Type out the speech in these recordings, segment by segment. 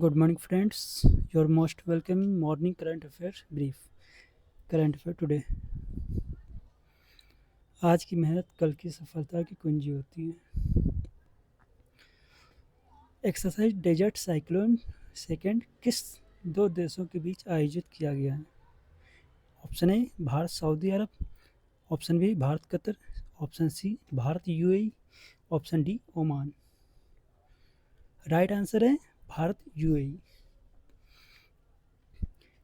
Good morning, friends. You're most welcome. Morning current affair brief. Current affair today. आज की मेहनत कल की सफलता की कुंजी होती है. एक्सरसाइज डेजर्ट साइक्लोन सेकेंड किस दो देशों के बीच आयोजित किया गया है? Option A Bharat Saudi Arab, option B Bharat Qatar, option C Bharat UAE, option D Oman. Right answer है Bharat UAE.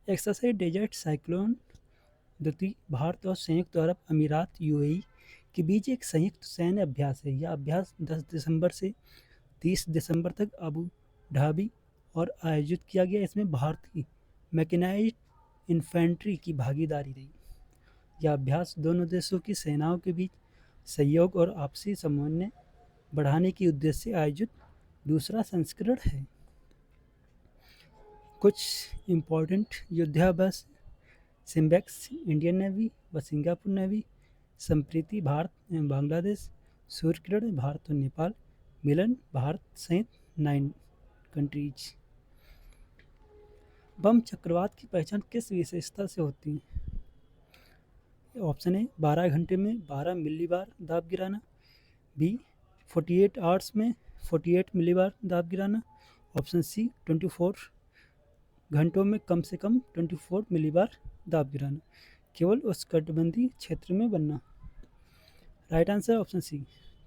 Exercise desert cyclone द्वितीय भारत और संयुक्त अरब अमीरात यूएई के बीच एक संयुक्त सैन्य अभ्यास है. यह अभ्यास 10 दिसंबर से 30 दिसंबर तक अबू धाबी और आयोजित किया गया. इसमें भारतीय मैकेनाइज्ड इन्फेंट्री की भागीदारी रही. यह अभ्यास दोनों देशों की सेनाओं के बीच सहयोग और आपसी समन्वय बढ़ाने के उद्देश्य से आयोजित दूसरा संस्करण है. कुछ इम्पोर्टेंट युद्धाभ्यास: सिम्बेक्स इंडियन नेवी व सिंगापुर नेवी, संप्रीति भारत एवं बांग्लादेश, सूर्य किरण भारत और नेपाल, मिलन भारत सहित 9 कंट्रीज. बम चक्रवात की पहचान किस विशेषता से होती है? ऑप्शन ए 12 घंटे में 12 मिलीबार दाब गिराना, बी 48 आवर्स में 48 मिलीबार दाब गिराना, ऑप्शन सी 24 घंटों में कम से कम 24 मिलीबार दाब गिराना, केवल उष्णकटिबंधीय क्षेत्र में बनना. राइट आंसर ऑप्शन सी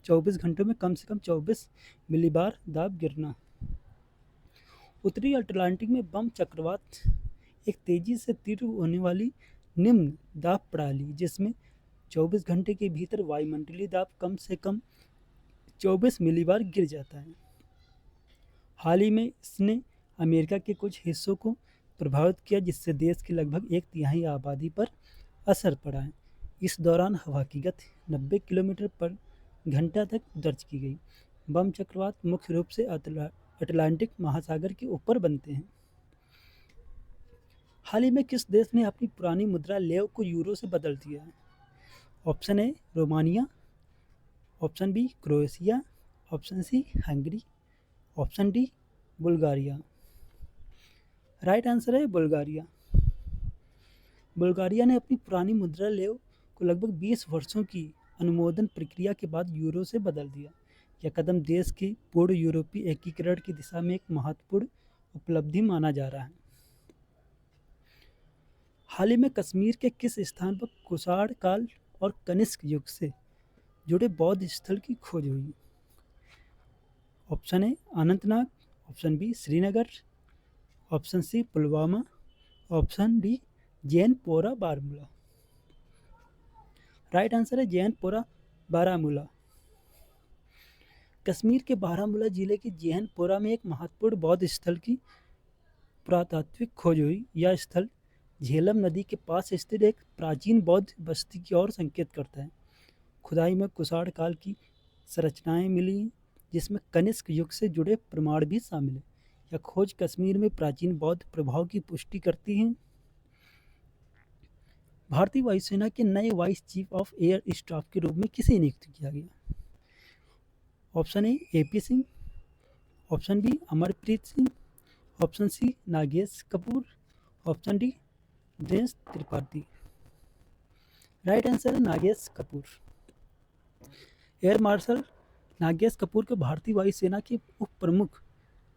24 घंटों में कम से कम 24 मिलीबार दाब गिरना. उत्तरी अटलांटिक में बम चक्रवात एक तेजी से तीव्र होने वाली निम्न दाब प्रणाली जिसमें 24 घंटे के भीतर वायुमंडलीय दाब कम से कम 24 मिलीबार गिर जाता है. हाल ही में इसने अमेरिका के कुछ हिस्सों को प्रभावित किया जिससे देश की लगभग 1/3 आबादी पर असर पड़ा है. इस दौरान हवा की गति 90 किलोमीटर पर घंटा तक दर्ज की गई. बम चक्रवात मुख्य रूप से अटलांटिक महासागर के ऊपर बनते हैं. हाल ही में किस देश ने अपनी पुरानी मुद्रा लेव को यूरो से बदल दिया है? Option A Romania, option B Croatia, option C Hungary, option D Bulgaria. Right answer है बुल्गारिया. बुल्गारिया ने अपनी पुरानी मुद्रा लेव को लगभग 20 वर्षों की अनुमोदन प्रक्रिया के बाद यूरो से बदल दिया. यह कदम देश के पूर्ण यूरोपीय एकीकरण की दिशा में एक महत्वपूर्ण उपलब्धि माना जा रहा है. हाल ही में कश्मीर के किस स्थान पर कुषाण काल और कनिष्क युग से जुड़े बौद्ध स्थल की खोज हुई? Option A Anantnag, option B Srinagar, option C Pulwama, option D Zainpora Baramulla. Right answer है जैनपोरा बारामूला. कश्मीर के बारामूला जिले के जैनपोरा में एक महत्वपूर्ण बौद्ध स्थल की पुरातात्विक खोज हुई. यह स्थल झेलम नदी के पास स्थित एक प्राचीन बौद्ध बस्ती की ओर संकेत करता है. खुदाई में कुषाण काल की संरचनाएं मिली जिसमें कनिष्क युग से जुड़े प्रमाण भी शामिल हैं. यह खोज कश्मीर में प्राचीन बौद्ध प्रभाव की पुष्टि करती है. भारतीय वायुसेना के नए vice chief of air staff के रूप में किसे नियुक्त किया गया? Option A P Singh, option B Amarpreet Singh, option C Nagesh Kapoor, option D Dinesh Tripathi. Right answer है नागेश कपूर. एयर मार्शल नागेश कपूर को भारतीय वायुसेना के उप प्रमुख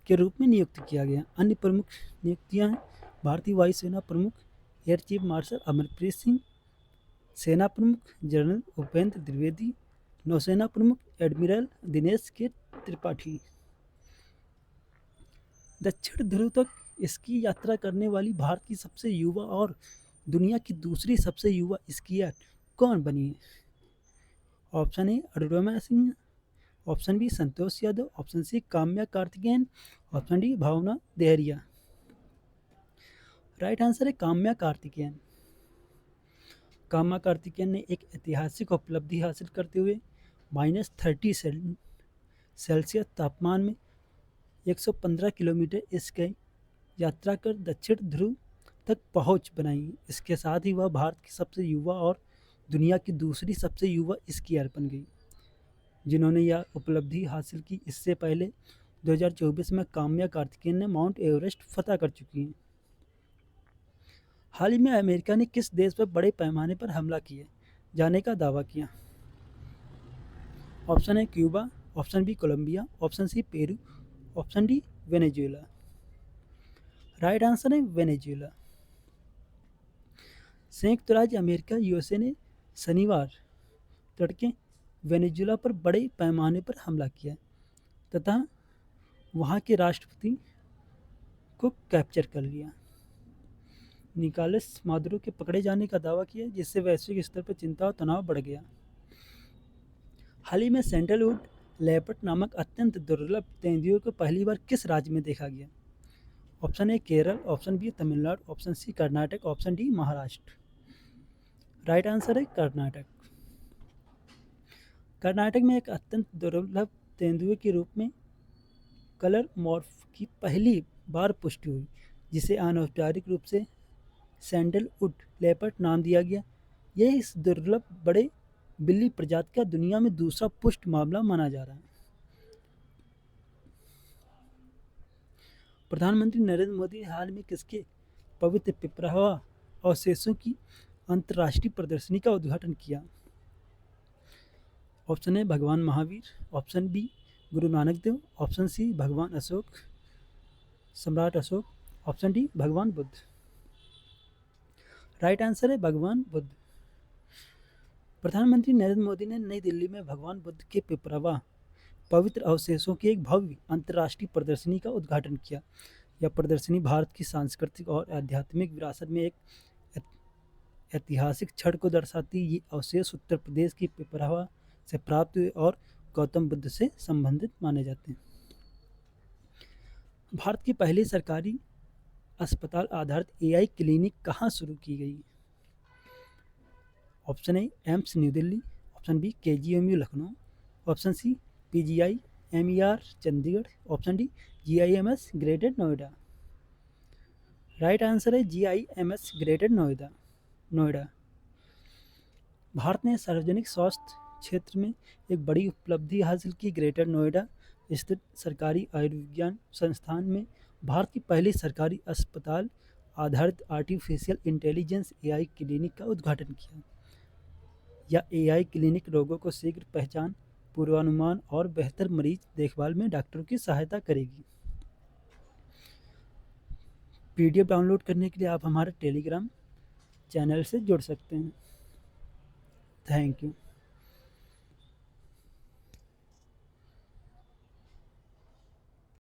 के रूप में नियुक्त किया गया. अन्य प्रमुख नियुक्तियां हैं भारतीय वायुसेना प्रमुख air chief marshal Amarpreet Singh, सेना प्रमुख जनरल उपेंद्र द्विवेदी, नौसेना प्रमुख एडमिरल दिनेश के त्रिपाठी. दक्षिण ध्रुव तक इसकी यात्रा करने वाली भारत की सबसे युवा और दुनिया की दूसरी सबसे युवा स्कीयर कौन बनी है? Option A Arunima Singh, option B Santosh Yadav, option C Kamya Karthikeyan, option D Bhawana Dehariya. Right answer है काम्या कार्तिकेयन. काम्या कार्तिकेयन ने एक ऐतिहासिक उपलब्धि हासिल करते हुए -30 सेल्सियस तापमान में 115 किलोमीटर स्काई यात्रा कर दक्षिण ध्रुव तक पहुंच बनाई. इसके साथ ही वह भारत की सबसे युवा और दुनिया की दूसरी सबसे युवा स्कीयर बन गई जिन्होंने यह उपलब्धि हासिल की. इससे पहले 2024 में काम्या कार्तिकेयन ने माउंट एवरेस्ट फतह कर चुकी हैं। हाल ही में अमेरिका ने किस देश पर बड़े पैमाने पर हमला किए जाने का दावा किया? Option A Cuba, option B Colombia, option C Peru, option D Venezuela. Right answer है वेनेजुएला। संयुक्त राज्य अमेरिका यूएसए ने शनिवार तड़के वेनेजुएला पर बड़े पैमाने पर हमला किया तथा वहां के राष्ट्रपति को कैप्चर कर लिया। निकोलस मादुरो के पकड़े जाने का दावा किया, जिससे वैश्विक स्तर पर चिंता और तनाव बढ़ गया। हाल ही में सैंडलवुड लेपर्ड नामक अत्यंत दुर्लभ तेंदुए को पहली बार किस राज्य में देखा गया? Option A Kerala, option B Tamil Nadu, option C Karnataka, option D Maharashtra. Right answer है कर्नाटक। कर्नाटक में एक अत्यंत दुर्लभ तेंदुए के रूप में कलर मॉर्फ की पहली बार पुष्टि हुई, जिसे अनौपचारिक रूप से सैंडलवुड लेपर्ड नाम दिया गया। यह इस दुर्लभ बड़े बिल्ली प्रजाति का दुनिया में दूसरा पुष्ट मामला माना जा रहा है। प्रधानमंत्री नरेंद्र मोदी ने हाल में किसके पवित्र पिपरावा अवशेषों की अंतर्राष्ट्रीय प्रदर्शनी का उद्घाटन किया? ऑप्शन ए भगवान Mahavir, option B Guru Nanak Dev, option C भगवान अशोक, सम्राट अशोक, ऑप्शन डी भगवान बुद्ध। राइट आंसर है भगवान बुद्ध। प्रधानमंत्री नरेंद्र मोदी ने नई दिल्ली में भगवान बुद्ध के पिपरावा पवित्र अवशेषों की एक भव्य अंतर्राष्ट्रीय प्रदर्शनी का उद्घाटन किया। यह प्रदर्शनी भारत की सांस्कृतिक और आध्यात्मिक विरासत में एक ऐतिहासिक क्षण को दर्शाती। ये अवशेष उत्तर प्रदेश की पिपरावा से प्राप्त हुए और गौतम बुद्ध से संबंधित माने जाते हैं। भारत की पहली सरकारी अस्पताल आधारित एआई क्लिनिक कहाँ शुरू की गई? Option A AIIMS new Delhi, option B KGMU Lucknow, option C PGI MER Chandigarh, option D GIMS greater Noida. Right answer है जीआईएमएस ग्रेटर नोएडा। भारत ने सार्वजनिक स्वास्थ्य क्षेत्र में एक बड़ी उपलब्धि हासिल की। ग्रेटर नोएडा स्थित सरकारी आयुर्विज्ञान संस्थान में भारत की पहली सरकारी अस्पताल आधारित आर्टिफिशियल इंटेलिजेंस एआई क्लिनिक का उद्घाटन किया। यह एआई क्लिनिक रोगों को शीघ्र पहचान, पूर्वानुमान और बेहतर मरीज देखभाल में डॉक्टरों की सहायता करेगी। पीडीएफ डाउनलोड करने के लिए आप हमारे टेलीग्राम चैनल से जुड़ सकते हैं। Thank you.